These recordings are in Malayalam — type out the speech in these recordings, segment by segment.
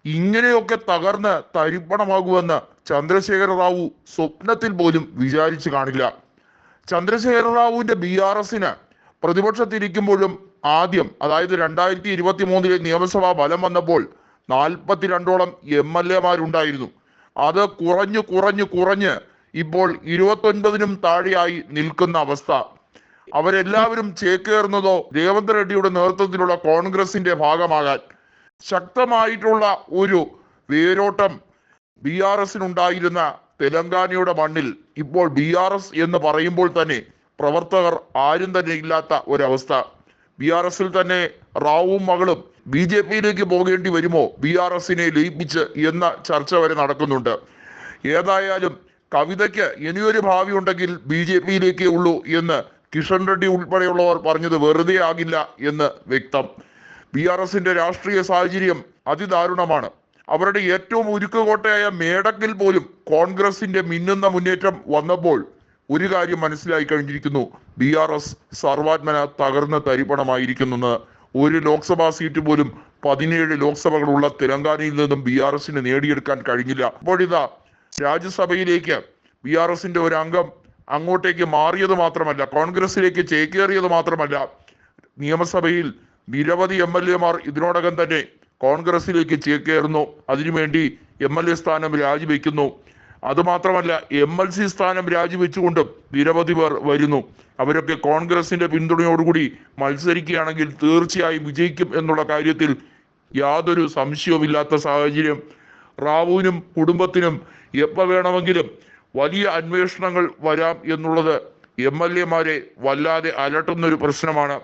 ഇങ്ങനെയൊക്കെ തകർന്ന് തരിപ്പണമാകുമെന്ന് ചന്ദ്രശേഖര റാവു സ്വപ്നത്തിൽ പോലും വിചാരിച്ചു കാണില്ല. ചന്ദ്രശേഖര റാവുവിന്റെ BRSന് പ്രതിപക്ഷത്തിരിക്കുമ്പോഴും ആദ്യം, അതായത് 2023 നിയമസഭാ ഫലം വന്നപ്പോൾ 42ഓളം MLA മാരുണ്ടായിരുന്നു. അത് കുറഞ്ഞു കുറഞ്ഞു കുറഞ്ഞ് ഇപ്പോൾ 29നും താഴെയായി നിൽക്കുന്ന അവസ്ഥ. അവരെല്ലാവരും ചേക്കേറുന്നതോ രേവന്ത് റെഡ്ഡിയുടെ നേതൃത്വത്തിലുള്ള കോൺഗ്രസിന്റെ ഭാഗമാകാൻ. ശക്തമായിട്ടുള്ള ഒരു വേരോട്ടം BRSനുണ്ടായിരുന്ന തെലങ്കാനയുടെ മണ്ണിൽ ഇപ്പോൾ BRS എന്ന് പറയുമ്പോൾ തന്നെ പ്രവർത്തകർ ആരും തന്നെ ഇല്ലാത്ത ഒരവസ്ഥ. BRSൽ തന്നെ റാവുവും മകളും BJPയിലേക്ക് പോകേണ്ടി വരുമോ BRSനെ ലയിപ്പിച്ച് എന്ന ചർച്ച വരെ നടക്കുന്നുണ്ട്. ഏതായാലും കവിതയ്ക്ക് ഇനിയൊരു ഭാവി ഉണ്ടെങ്കിൽ BJPയിലേക്കേ ഉള്ളൂ എന്ന് കിഷൻ റെഡ്ഡി ഉൾപ്പെടെയുള്ളവർ പറഞ്ഞത് വെറുതെ ആകില്ല എന്ന് വ്യക്തം. BRSന്റെ രാഷ്ട്രീയ സാഹചര്യം അതിദാരുണമാണ്. അവരുടെ ഏറ്റവും ഉരുക്കുകോട്ടയായ മേടക്കിൽ പോലും കോൺഗ്രസിന്റെ മിന്നുന്ന മുന്നേറ്റം വന്നപ്പോൾ ഒരു കാര്യം മനസ്സിലായി കഴിഞ്ഞിരിക്കുന്നു: BRS സർവാത്മന തകർന്ന തരിപ്പണമായിരിക്കുന്നെന്ന്. ഒരു ലോക്സഭാ സീറ്റ് പോലും 17 ലോക്സഭകളുള്ള തെലങ്കാനയിൽ നിന്നും BRSന് നേടിയെടുക്കാൻ കഴിഞ്ഞില്ല. അപ്പോഴിതാ രാജ്യസഭയിലേക്ക് BRSന്റെ ഒരു അംഗം അങ്ങോട്ടേക്ക് മാറിയത് മാത്രമല്ല, കോൺഗ്രസിലേക്ക് ചേക്കേറിയത് മാത്രമല്ല, നിയമസഭയിൽ നിരവധി MLA മാർ ഇതിനോടകം തന്നെ കോൺഗ്രസിലേക്ക് ചേക്കേറുന്നു. അതിനുവേണ്ടി MLA സ്ഥാനം രാജിവെക്കുന്നു. അതുമാത്രമല്ല, MLC സ്ഥാനം രാജിവെച്ചുകൊണ്ടും നിരവധി പേർ വരുന്നു. അവരൊക്കെ കോൺഗ്രസിന്റെ പിന്തുണയോടുകൂടി മത്സരിക്കുകയാണെങ്കിൽ തീർച്ചയായും വിജയിക്കും എന്നുള്ള കാര്യത്തിൽ യാതൊരു സംശയവുമില്ലാത്ത സാഹചര്യം. റാവുവിനും കുടുംബത്തിനും എപ്പോൾ വേണമെങ്കിലും വലിയ അന്വേഷണങ്ങൾ വരാം എന്നുള്ളത് MLA മാരെ വല്ലാതെ അലട്ടുന്നൊരു പ്രശ്നമാണ്.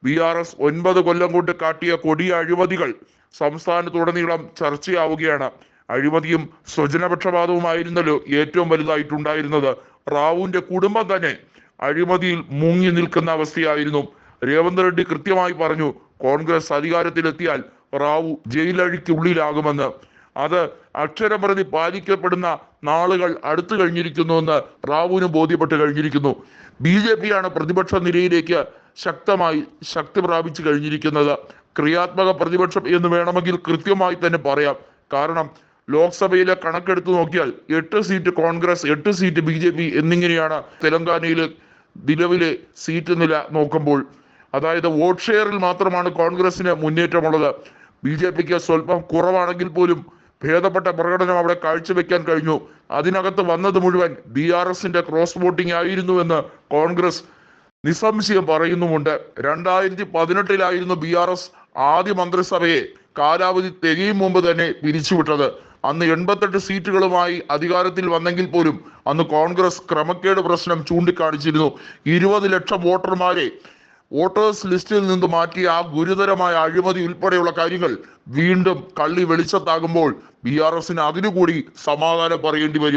BRS 9 കൊല്ലം കൊണ്ട് കാട്ടിയ കൊടിയ അഴിമതികൾ സംസ്ഥാനത്തുടനീളം ചർച്ചയാവുകയാണ്. അഴിമതിയും സ്വജനപക്ഷപാതവുമായിരുന്നല്ലോ ഏറ്റവും വലുതായിട്ടുണ്ടായിരുന്നത്. റാവുവിന്റെ കുടുംബം തന്നെ അഴിമതിയിൽ മുങ്ങി നിൽക്കുന്ന അവസ്ഥയായിരുന്നു. രേവന്ത് റെഡ്ഡി കൃത്യമായി പറഞ്ഞു, കോൺഗ്രസ് അധികാരത്തിലെത്തിയാൽ റാവു ജയിലഴിക്കുള്ളിലാകുമെന്ന്. അത് അക്ഷരം പ്രതി പാലിക്കപ്പെടുന്ന നാളുകൾ അടുത്തു കഴിഞ്ഞിരിക്കുന്നുവെന്ന് റാവുവിന് ബോധ്യപ്പെട്ട് കഴിഞ്ഞിരിക്കുന്നു. BJP പ്രതിപക്ഷ നിരയിലേക്ക് ശക്തമായി ശക്തി പ്രാപിച്ചു കഴിഞ്ഞിരിക്കുന്നത്. ക്രിയാത്മക പ്രതിപക്ഷം എന്ന് വേണമെങ്കിൽ കൃത്യമായി തന്നെ പറയാം. കാരണം ലോക്സഭയിലെ കണക്കെടുത്ത് നോക്കിയാൽ 8 സീറ്റ് കോൺഗ്രസ്, 8 സീറ്റ് BJP എന്നിങ്ങനെയാണ് തെലങ്കാനയിലെ നിലവിലെ സീറ്റ് നില നോക്കുമ്പോൾ. അതായത് വോട്ട് ഷെയറിൽ മാത്രമാണ് കോൺഗ്രസിന് മുന്നേറ്റമുള്ളത്. BJPക്ക് സ്വല്പം കുറവാണെങ്കിൽ പോലും ഭേദപ്പെട്ട പ്രകടനം അവിടെ കാഴ്ചവെക്കാൻ കഴിഞ്ഞു. അതിനകത്ത് വന്നത് മുഴുവൻ BRSന്റെ ക്രോസ് വോട്ടിംഗ് ആയിരുന്നുവെന്ന് കോൺഗ്രസ് നിസ്സംശയം പറയുന്നുമുണ്ട്. 2018 BRS ആദ്യ മന്ത്രിസഭയെ കാലാവധി തികയും മുമ്പ് തന്നെ പിരിച്ചുവിട്ടത്. അന്ന് 88 സീറ്റുകളുമായി അധികാരത്തിൽ വന്നെങ്കിൽ പോലും അന്ന് കോൺഗ്രസ് ക്രമക്കേട് പ്രശ്നം ചൂണ്ടിക്കാണിച്ചിരുന്നു. 20 ലക്ഷം വോട്ടർമാരെ വോട്ടേഴ്സ് ലിസ്റ്റിൽ നിന്ന് മാറ്റിയ ആ ഗുരുതരമായ അഴിമതി ഉൾപ്പെടെയുള്ള കാര്യങ്ങൾ വീണ്ടും കള്ളി വെളിച്ചത്താകുമ്പോൾ BRSന് അതിനുകൂടി സമാധാനം പറയേണ്ടി വരും.